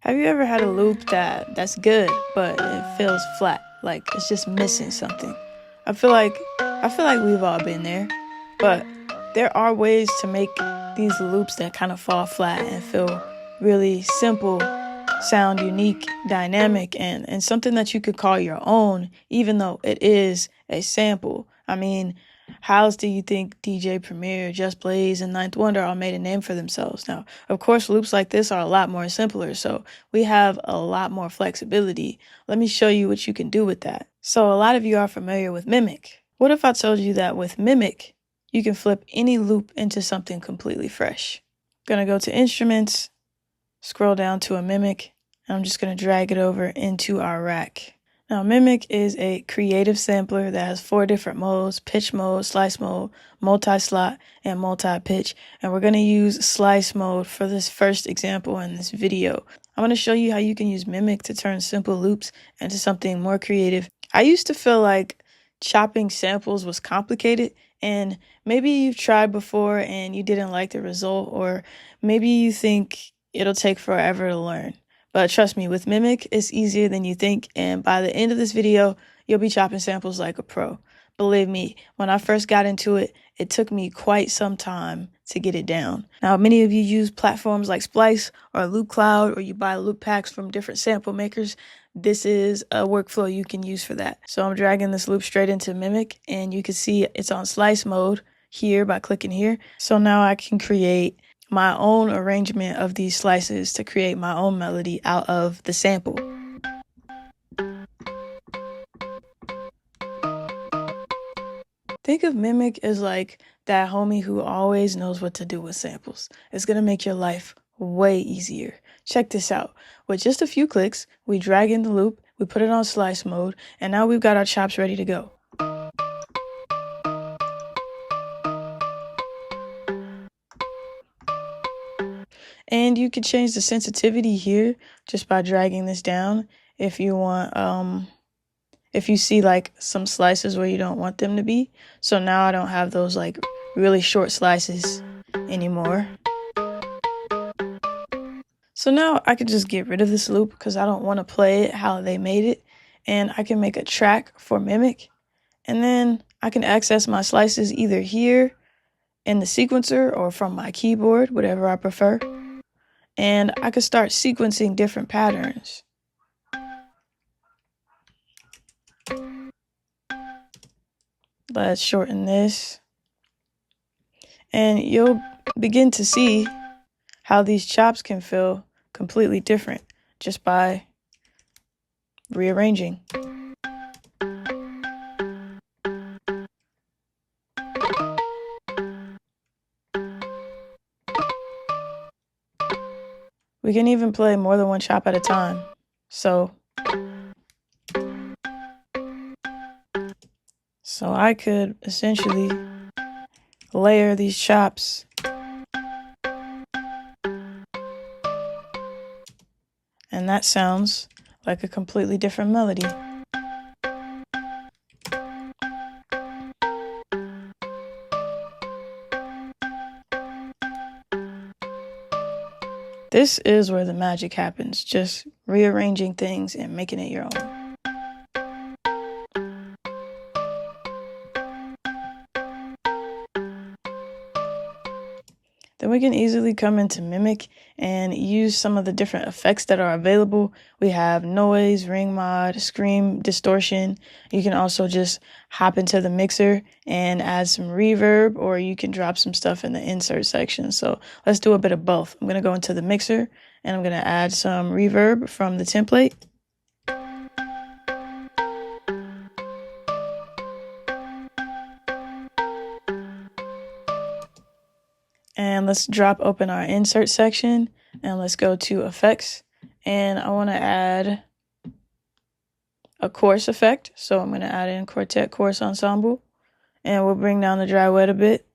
Have you ever had a loop that's good, but it feels flat, like it's just missing something? I feel like we've all been there, but there are ways to make these loops that kind of fall flat and feel really simple, sound unique, dynamic, and something that you could call your own, even though it is a sample. I mean, how else do you think DJ Premier, Just Blaze, and Ninth Wonder all made a name for themselves? Now, of course, loops like this are a lot more simpler, so we have a lot more flexibility. Let me show you what you can do with that. So a lot of you are familiar with Mimic. What if I told you that with Mimic, you can flip any loop into something completely fresh? Gonna go to Instruments, scroll down to a Mimic, and I'm just gonna drag it over into our rack. Now, Mimic is a creative sampler that has 4 different modes: pitch mode, slice mode, multi-slot, and multi-pitch. And we're going to use slice mode for this first example in this video. I'm going to show you how you can use Mimic to turn simple loops into something more creative. I used to feel like chopping samples was complicated, and maybe you've tried before and you didn't like the result, or maybe you think it'll take forever to learn. But trust me, with Mimic, it's easier than you think, and by the end of this video, you'll be chopping samples like a pro. Believe me, when I first got into it, it took me quite some time to get it down. Now, many of you use platforms like Splice or Loop Cloud, or you buy loop packs from different sample makers. This is a workflow you can use for that. So I'm dragging this loop straight into Mimic, and you can see it's on slice mode here by clicking here. So now I can create my own arrangement of these slices to create my own melody out of the sample. Think of Mimic as like that homie who always knows what to do with samples. It's gonna make your life way easier. Check this out. With just a few clicks, we drag in the loop, we put it on slice mode, and now we've got our chops ready to go. And you can change the sensitivity here just by dragging this down if you want, if you see like some slices where you don't want them to be. So now I don't have those like really short slices anymore. So now I can just get rid of this loop because I don't want to play it how they made it. And I can make a track for Mimic. And then I can access my slices either here in the sequencer or from my keyboard, whatever I prefer. And I could start sequencing different patterns. Let's shorten this. And you'll begin to see how these chops can feel completely different just by rearranging. We can even play more than one chop at a time. So I could essentially layer these chops and that sounds like a completely different melody. This is where the magic happens, just rearranging things and making it your own. Then we can easily come into Mimic and use some of the different effects that are available. We have noise, ring mod, scream, distortion. You can also just hop into the mixer and add some reverb, or you can drop some stuff in the insert section. So let's do a bit of both. I'm going to go into the mixer and I'm going to add some reverb from the template. And let's drop open our insert section and let's go to effects. And I want to add a chorus effect. So I'm going to add in quartet chorus ensemble and we'll bring down the dry wet a bit.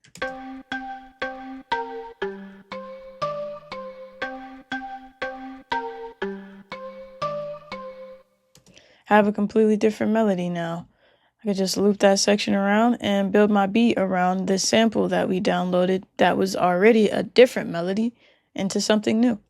Have a completely different melody now. I could just loop that section around and build my beat around this sample that we downloaded that was already a different melody into something new.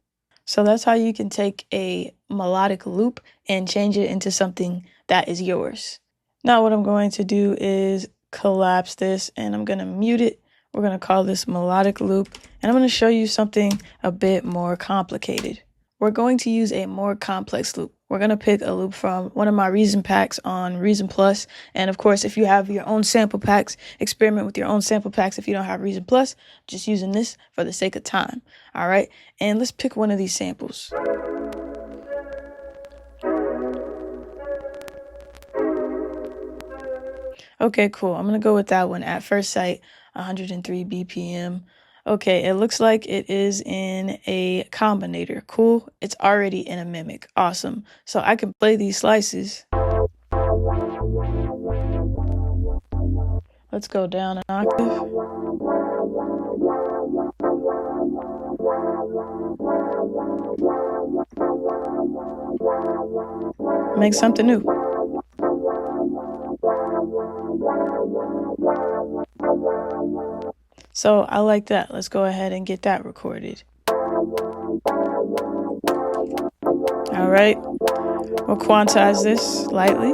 So that's how you can take a melodic loop and change it into something that is yours. Now what I'm going to do is collapse this and I'm going to mute it. We're going to call this melodic loop, and I'm going to show you something a bit more complicated. We're going to use a more complex loop. We're going to pick a loop from one of my Reason packs on Reason Plus. And of course, if you have your own sample packs, experiment with your own sample packs. If you don't have Reason Plus, just using this for the sake of time. All right. And let's pick one of these samples. Okay, cool. I'm going to go with that one at first sight, 103 BPM. Okay, it looks like it is in a combinator. Cool. It's already in a mimic. Awesome. So I can play these slices. Let's go down an octave. Make something new. So I like that. Let's go ahead and get that recorded. All right. We'll quantize this lightly.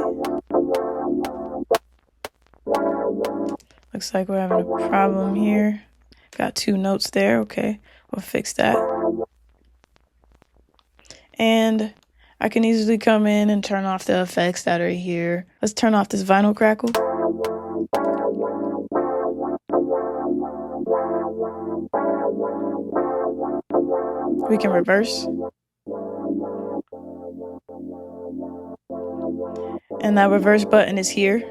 Looks like we're having a problem here. Got 2 notes there. Okay, we'll fix that. And I can easily come in and turn off the effects that are here. Let's turn off this vinyl crackle. We can reverse. And that reverse button is here.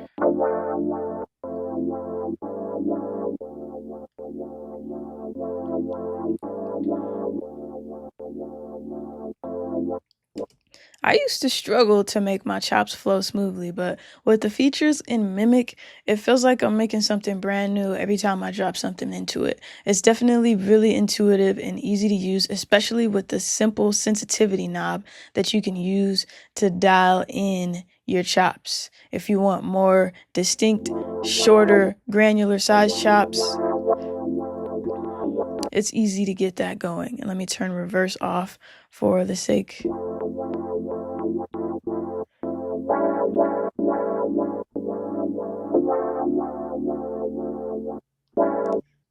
I used to struggle to make my chops flow smoothly, but with the features in Mimic, it feels like I'm making something brand new every time I drop something into it. It's definitely really intuitive and easy to use, especially with the simple sensitivity knob that you can use to dial in your chops. If you want more distinct, shorter, granular size chops, it's easy to get that going. And let me turn reverse off for the sake.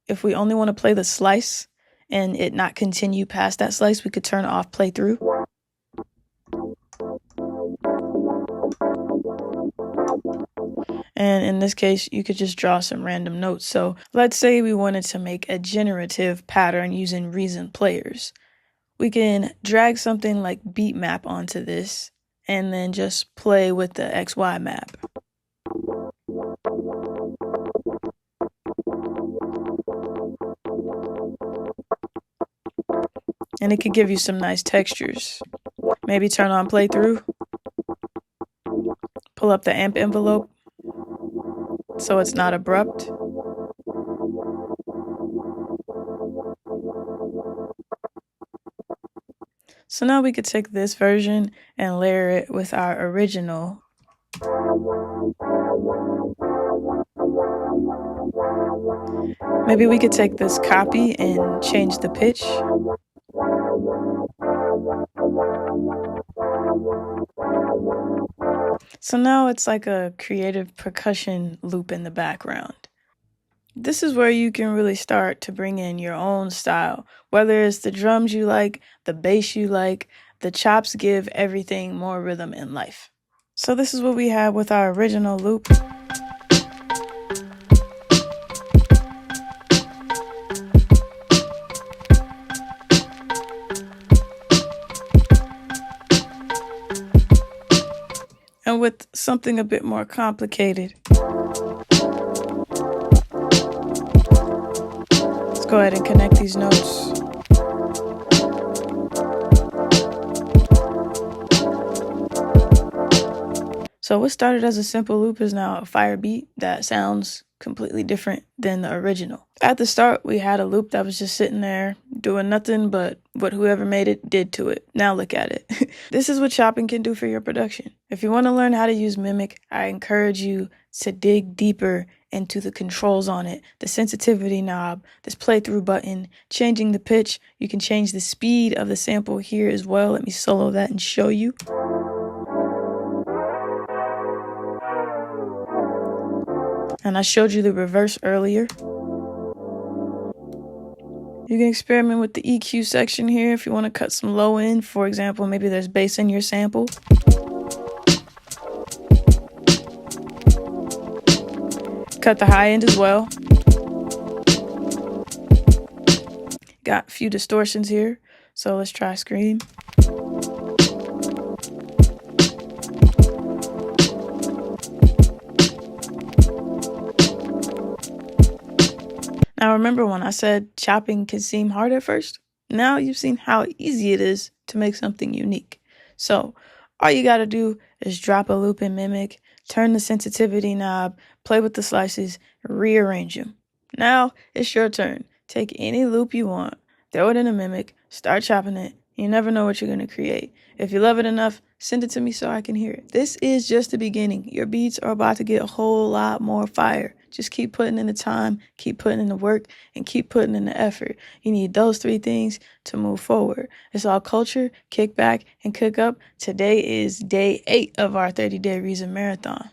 If we only want to play the slice and it not continue past that slice, we could turn off playthrough. And in this case, you could just draw some random notes. So let's say we wanted to make a generative pattern using Reason players. We can drag something like beat map onto this and then just play with the XY map. And it could give you some nice textures. Maybe turn on playthrough. Pull up the amp envelope so it's not abrupt. So now we could take this version and layer it with our original. Maybe we could take this copy and change the pitch. So now it's like a creative percussion loop in the background. This is where you can really start to bring in your own style, whether it's the drums you like, the bass you like, the chops give everything more rhythm and life. So this is what we have with our original loop. And with something a bit more complicated. Let's go ahead and connect these notes. So what started as a simple loop is now a fire beat that sounds completely different than the original. At the start, we had a loop that was just sitting there doing nothing but what whoever made it did to it. Now look at it. This is what chopping can do for your production. If you want to learn how to use Mimic, I encourage you to dig deeper into the controls on it, the sensitivity knob, this playthrough button, changing the pitch. You can change the speed of the sample here as well. Let me solo that and show you. And I showed you the reverse earlier. You can experiment with the EQ section here if you want to cut some low end. For example, maybe there's bass in your sample. Cut the high end as well. Got a few distortions here, so let's try scream. Now remember when I said chopping can seem hard at first? Now you've seen how easy it is to make something unique. So all you gotta do is drop a loop in Mimic, turn the sensitivity knob, play with the slices, rearrange them. Now it's your turn. Take any loop you want, throw it in a Mimic, start chopping it. You never know what you're gonna create. If you love it enough, send it to me so I can hear it. This is just the beginning. Your beats are about to get a whole lot more fire. Just keep putting in the time, keep putting in the work, and keep putting in the effort. You need those 3 things to move forward. It's all Couture, Kickback, and Cook Up. Today is day 8 of our 30-day Reason Marathon.